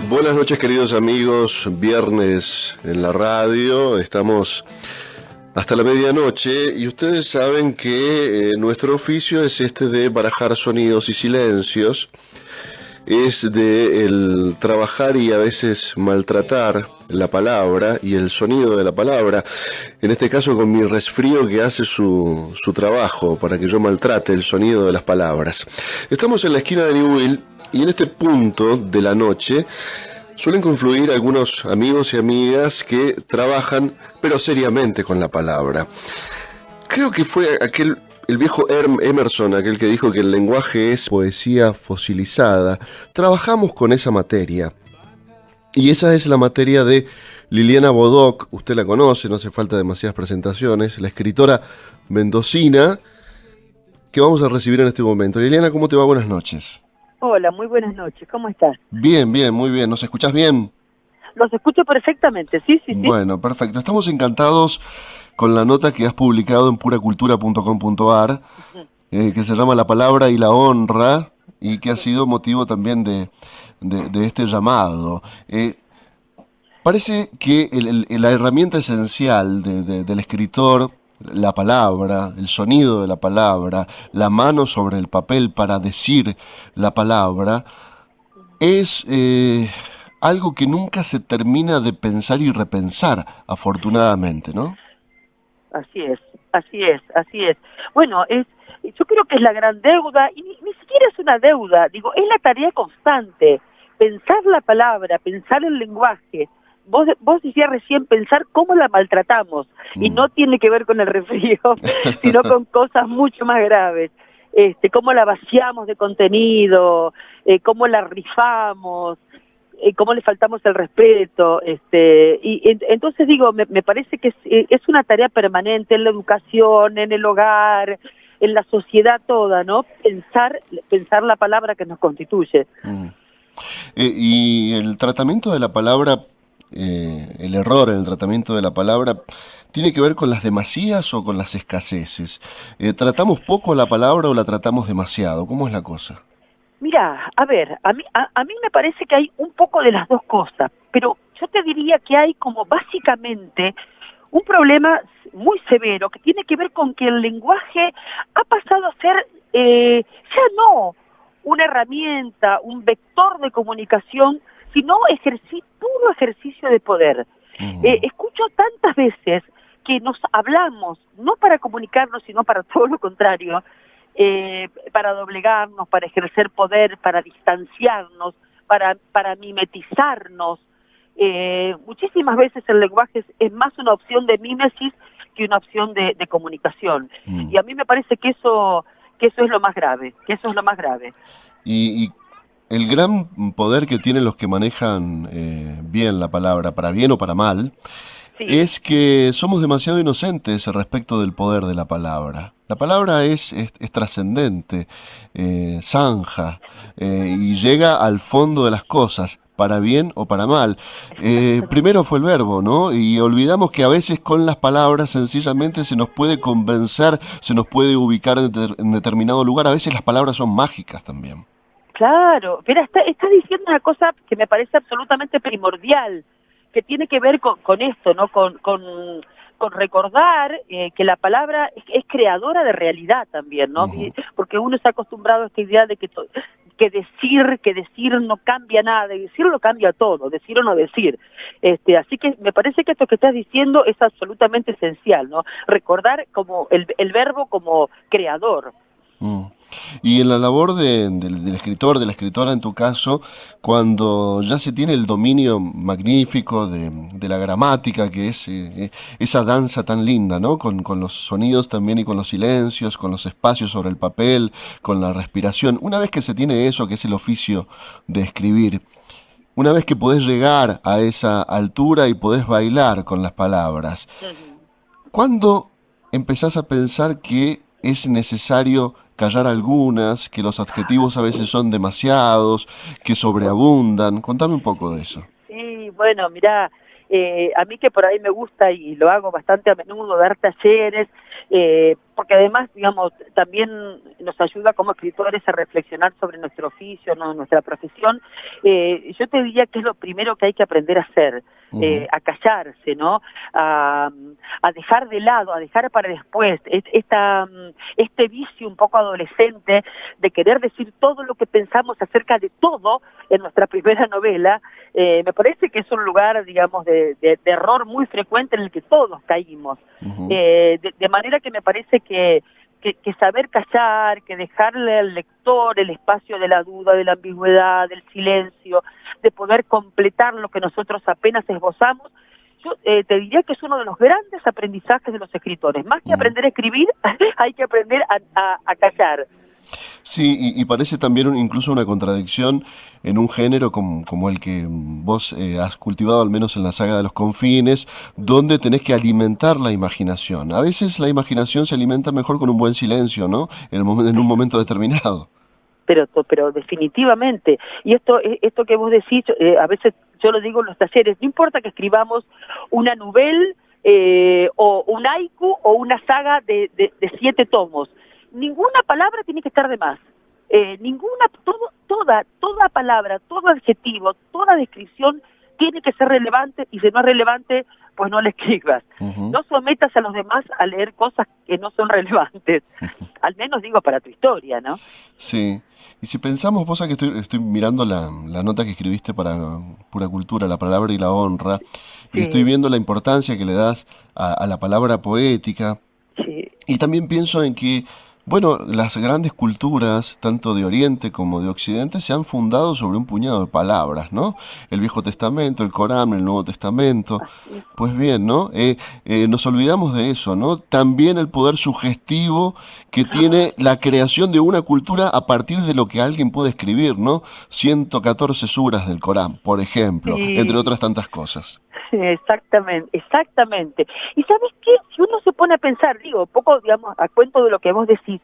Buenas noches, queridos amigos. Viernes en la radio. Estamos hasta la medianoche y ustedes saben que nuestro oficio es este de barajar sonidos y silencios. Es de el trabajar y a veces maltratar la palabra y el sonido de la palabra. En este caso con mi resfrío que hace su trabajo para que yo maltrate el sonido de las palabras. Estamos en la esquina de Newell y en este punto de la noche suelen confluir algunos amigos y amigas que trabajan pero seriamente con la palabra. Creo que fue el viejo Emerson, aquel que dijo que el lenguaje es poesía fosilizada. Trabajamos con esa materia. Y esa es la materia de Liliana Bodoc. Usted la conoce, no hace falta demasiadas presentaciones. La escritora mendocina que vamos a recibir en este momento. Liliana, ¿cómo te va? Buenas noches. Hola, muy buenas noches. ¿Cómo estás? Bien, muy bien. ¿Nos escuchás bien? Los escucho perfectamente, sí. Bueno, perfecto. Estamos encantados con la nota que has publicado en puracultura.com.ar, que se llama La palabra y la honra, y que ha sido motivo también de este llamado. Parece que la herramienta esencial del escritor, la palabra, el sonido de la palabra, la mano sobre el papel para decir la palabra, es algo que nunca se termina de pensar y repensar, afortunadamente, ¿no? Así es. Bueno, yo creo que es la gran deuda, y ni siquiera es una deuda, digo, es la tarea constante, pensar la palabra, pensar el lenguaje. Vos decías recién pensar cómo la maltratamos, y no tiene que ver con el resfrío, sino con cosas mucho más graves. Cómo la vaciamos de contenido, cómo la rifamos, cómo le faltamos el respeto, entonces digo, me parece que es una tarea permanente en la educación, en el hogar, en la sociedad toda, ¿no? Pensar la palabra que nos constituye. Y el tratamiento de la palabra, el error en el tratamiento de la palabra, ¿tiene que ver con las demasías o con las escaseces? ¿Tratamos poco la palabra o la tratamos demasiado? ¿Cómo es la cosa? Mira, a ver, a mí me parece que hay un poco de las dos cosas, pero yo te diría que hay como básicamente un problema muy severo que tiene que ver con que el lenguaje ha pasado a ser ya no una herramienta, un vector de comunicación, sino puro ejercicio de poder. Escucho tantas veces que nos hablamos, no para comunicarnos, sino para todo lo contrario, para doblegarnos, para ejercer poder, para distanciarnos, para mimetizarnos. Muchísimas veces el lenguaje es más una opción de mímesis que una opción de comunicación. Y a mí me parece que eso es lo más grave, Y el gran poder que tienen los que manejan bien la palabra, para bien o para mal, sí, es que somos demasiado inocentes respecto del poder de la palabra. La palabra es trascendente, zanja, y llega al fondo de las cosas, para bien o para mal. Primero fue el verbo, ¿no? Y olvidamos que a veces con las palabras sencillamente se nos puede convencer, se nos puede ubicar en determinado lugar. A veces las palabras son mágicas también. Claro, pero está diciendo una cosa que me parece absolutamente primordial, que tiene que ver con esto, ¿no? Con recordar que la palabra es creadora de realidad también, ¿no? Porque uno está acostumbrado a esta idea de que decir no cambia nada, y decir lo cambia todo, decir o no decir. Así que me parece que esto que estás diciendo es absolutamente esencial, ¿no? Recordar como el verbo como creador. Y en la labor del escritor, de la escritora en tu caso, cuando ya se tiene el dominio magnífico de la gramática, que es esa danza tan linda, ¿no? Con los sonidos también y con los silencios, con los espacios sobre el papel, con la respiración. Una vez que se tiene eso, que es el oficio de escribir, una vez que podés llegar a esa altura y podés bailar con las palabras, ¿cuándo empezás a pensar que es necesario callar algunas, que los adjetivos a veces son demasiados, que sobreabundan? Contame un poco de eso. Sí, bueno, mirá, a mí que por ahí me gusta y lo hago bastante a menudo, dar talleres, porque además, digamos, también nos ayuda como escritores a reflexionar sobre nuestro oficio, ¿no? Nuestra profesión. Yo te diría que es lo primero que hay que aprender a hacer, a callarse, ¿no? A dejar de lado, a dejar para después este vicio un poco adolescente de querer decir todo lo que pensamos acerca de todo en nuestra primera novela. Me parece que es un lugar, digamos, de error muy frecuente en el que todos caímos. De manera que me parece que saber callar, que dejarle al lector el espacio de la duda, de la ambigüedad, del silencio, de poder completar lo que nosotros apenas esbozamos, yo te diría que es uno de los grandes aprendizajes de los escritores. Más que aprender a escribir, hay que aprender a callar. Sí, y parece también incluso una contradicción en un género como el que vos has cultivado, al menos en la saga de los confines, donde tenés que alimentar la imaginación. A veces la imaginación se alimenta mejor con un buen silencio, ¿no? En un momento determinado. Pero definitivamente, y esto que vos decís, a veces yo lo digo en los talleres, no importa que escribamos una novela o un haiku o una saga de 7 tomos, ninguna palabra tiene que estar de más. Toda palabra, todo adjetivo, toda descripción tiene que ser relevante, y si no es relevante, pues no la escribas. No sometas a los demás a leer cosas que no son relevantes, al menos digo para tu historia, ¿no? Sí, y si pensamos, vos sabés que estoy mirando la nota que escribiste para Pura Cultura, La Palabra y la Honra, y estoy viendo la importancia que le das a la palabra poética, y también pienso en que, bueno, las grandes culturas, tanto de Oriente como de Occidente, se han fundado sobre un puñado de palabras, ¿no? El Viejo Testamento, el Corán, el Nuevo Testamento. Pues bien, ¿no? Nos olvidamos de eso, ¿no? También el poder sugestivo que tiene la creación de una cultura a partir de lo que alguien puede escribir, ¿no? 114 suras del Corán, por ejemplo, entre otras tantas cosas. Exactamente. ¿Y sabes qué? Si uno se pone a pensar, digo, poco, digamos, a cuento de lo que vos decís,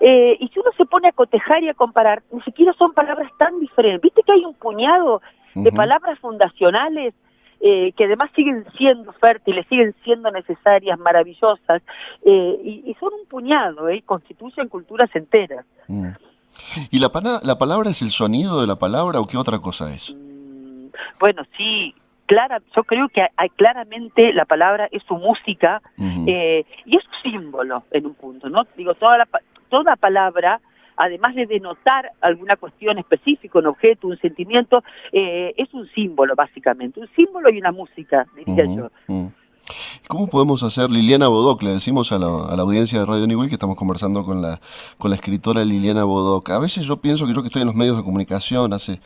y si uno se pone a cotejar y a comparar, ni siquiera son palabras tan diferentes. ¿Viste que hay un puñado de palabras fundacionales que además siguen siendo fértiles, siguen siendo necesarias, maravillosas, y son un puñado, constituyen culturas enteras? ¿Y la palabra es el sonido de la palabra o qué otra cosa es? Bueno, sí. Yo creo que claramente la palabra es su música, y es un símbolo en un punto, ¿no? Digo, toda palabra, además de denotar alguna cuestión específica, un objeto, un sentimiento, es un símbolo básicamente, un símbolo y una música, diría yo. ¿Cómo podemos hacer, Liliana Bodoc, le decimos a la audiencia de Radio Newell que estamos conversando con la escritora Liliana Bodoc? A veces yo pienso que estoy en los medios de comunicación hace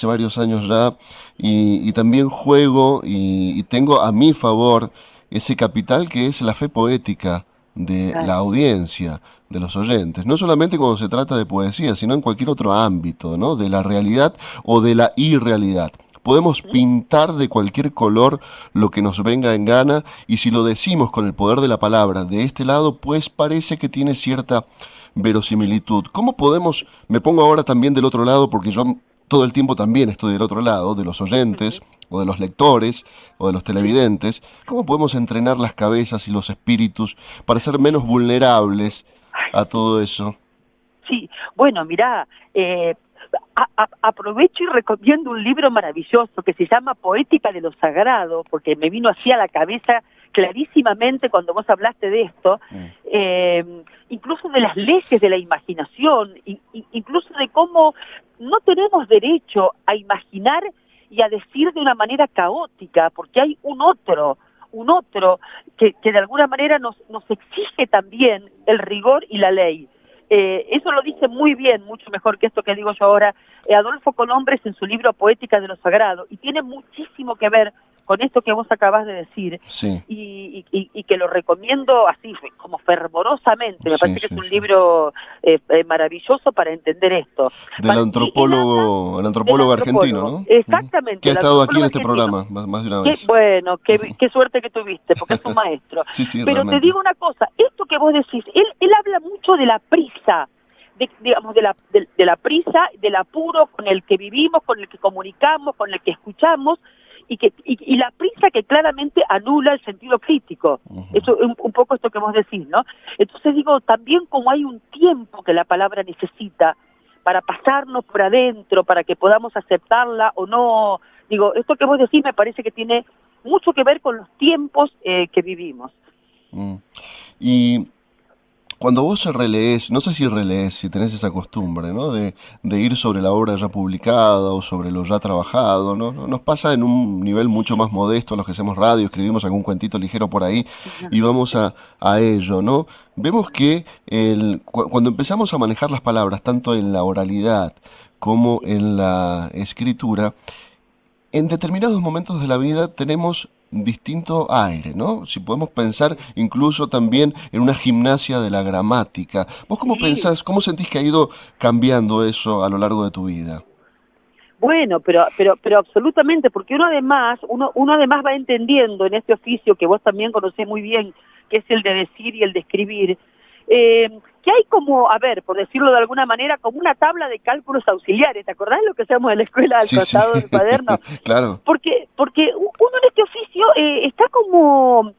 varios años ya, y también juego y tengo a mi favor ese capital que es la fe poética de la audiencia, de los oyentes, no solamente cuando se trata de poesía, sino en cualquier otro ámbito, ¿no? De la realidad o de la irrealidad. Podemos pintar de cualquier color lo que nos venga en gana, y si lo decimos con el poder de la palabra de este lado, pues parece que tiene cierta verosimilitud. ¿Cómo podemos, me pongo ahora también del otro lado, porque yo todo el tiempo también estoy del otro lado, de los oyentes, o de los lectores, o de los televidentes, cómo podemos entrenar las cabezas y los espíritus para ser menos vulnerables a todo eso? Sí, bueno, mirá, aprovecho y recomiendo un libro maravilloso que se llama Poética de lo Sagrado, porque me vino así a la cabeza clarísimamente cuando vos hablaste de esto, incluso de las leyes de la imaginación, incluso de cómo no tenemos derecho a imaginar y a decir de una manera caótica, porque hay un otro que de alguna manera nos exige también el rigor y la ley. Eso lo dice muy bien, mucho mejor que esto que digo yo ahora, Adolfo Colombres en su libro Poética de lo Sagrado, y tiene muchísimo que ver con esto que vos acabás de decir, y que lo recomiendo así, como fervorosamente. Me parece que es un libro maravilloso para entender suerte Del antropólogo argentino, ¿no? Exactamente. Que ha estado aquí en este programa más de una vez. Bueno, qué suerte que tuviste, porque es un maestro. Pero realmente. Te digo una cosa, esto que vos decís, él habla mucho de la prisa, digamos, de la prisa, del apuro con el que vivimos, con el que comunicamos, con el que escuchamos, y la prisa que claramente anula el sentido crítico. Eso es un poco esto que vos decís, ¿no? Entonces digo, también como hay un tiempo que la palabra necesita para pasarnos por adentro, para que podamos aceptarla o no, digo, esto que vos decís me parece que tiene mucho que ver con los tiempos que vivimos. Y cuando vos relees, no sé si relees, si tenés esa costumbre, ¿no? De ir sobre la obra ya publicada o sobre lo ya trabajado, ¿no? Nos pasa en un nivel mucho más modesto a los que hacemos radio, escribimos algún cuentito ligero por ahí y vamos a ello, ¿no? Vemos que cuando empezamos a manejar las palabras, tanto en la oralidad como en la escritura, en determinados momentos de la vida tenemos distinto aire, ¿no? Si podemos pensar incluso también en una gimnasia de la gramática. ¿Vos cómo pensás, cómo sentís que ha ido cambiando eso a lo largo de tu vida? Bueno, pero absolutamente, porque uno además va entendiendo en este oficio que vos también conocés muy bien, que es el de decir y el de escribir, que hay como, a ver, por decirlo de alguna manera, como una tabla de cálculos auxiliares. ¿Te acordás de lo que hacemos en la escuela al costado del cuaderno? Claro. Porque uno en este oficio está como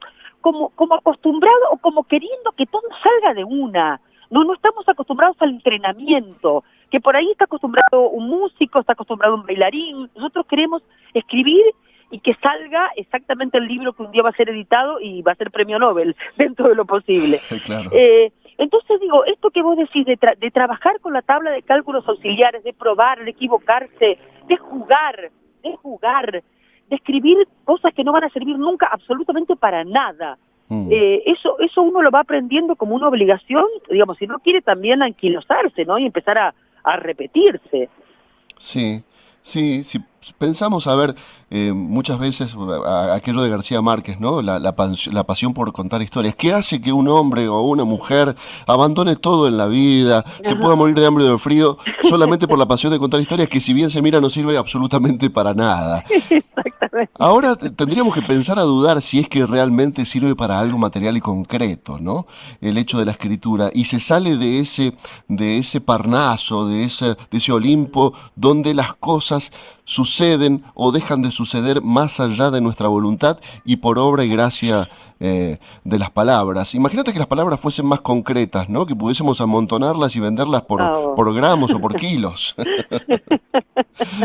acostumbrado o como queriendo que todo salga de una. No estamos acostumbrados al entrenamiento, que por ahí está acostumbrado un músico, está acostumbrado un bailarín. Nosotros queremos escribir y que salga exactamente el libro que un día va a ser editado y va a ser premio Nobel, dentro de lo posible. Claro. Entonces digo, esto que vos decís de trabajar con la tabla de cálculos auxiliares, de probar, de equivocarse, de jugar, de escribir cosas que no van a servir nunca absolutamente para nada. Eso uno lo va aprendiendo como una obligación, digamos, si no quiere también anquilosarse, ¿no? Y empezar a repetirse. Sí, si pensamos, a ver, muchas veces aquello de García Márquez, ¿no? La pasión por contar historias. ¿Qué hace que un hombre o una mujer abandone todo en la vida, se pueda morir de hambre o de frío, solamente por la pasión de contar historias que, si bien se mira, no sirve absolutamente para nada? Exactamente. Ahora tendríamos que pensar a dudar si es que realmente sirve para algo material y concreto, ¿no? El hecho de la escritura, y se sale de ese Parnaso, de ese Olimpo, donde las cosas suceden o dejan de suceder más allá de nuestra voluntad y por obra y gracia de las palabras. Imagínate que las palabras fuesen más concretas, ¿no? Que pudiésemos amontonarlas y venderlas por gramos o por kilos.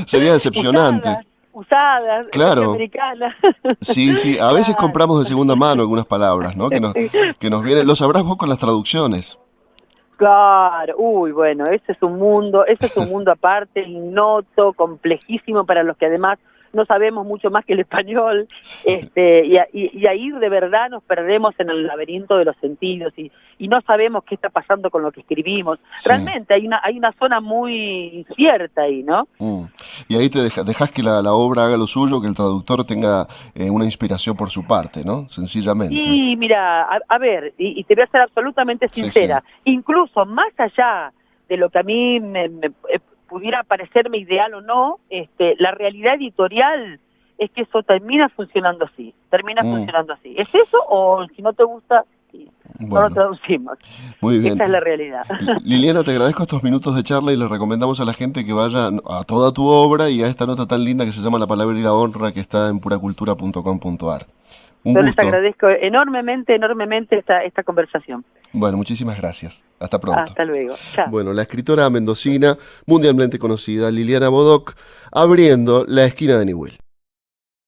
Sería decepcionante. Usadas, claro. Americanas. Sí, a veces compramos de segunda mano algunas palabras, ¿no? Que nos vienen. Lo sabrás vos con las traducciones. Claro, bueno, ese es un mundo aparte, ignoto, complejísimo para los que además no sabemos mucho más que el español, y ahí de verdad nos perdemos en el laberinto de los sentidos y no sabemos qué está pasando con lo que escribimos. Sí. Realmente hay una zona muy incierta ahí, ¿no? Y ahí te dejás que la obra haga lo suyo, que el traductor tenga una inspiración por su parte, ¿no? Sencillamente. Sí, mira, a ver, y te voy a ser absolutamente sincera, sí. Incluso más allá de lo que a mí me pudiera parecerme ideal o no, la realidad editorial es que eso termina funcionando así, funcionando así. ¿Es eso o si no te gusta, sí, bueno, no lo traducimos? Muy bien. Esa es la realidad. Liliana, te agradezco estos minutos de charla y le recomendamos a la gente que vaya a toda tu obra y a esta nota tan linda que se llama La Palabra y la Honra, que está en puracultura.com.ar. Yo les agradezco enormemente esta conversación. Bueno, muchísimas gracias. Hasta pronto. Hasta luego. Chao. Bueno, la escritora mendocina, mundialmente conocida, Liliana Bodoc, abriendo la esquina de Niwil.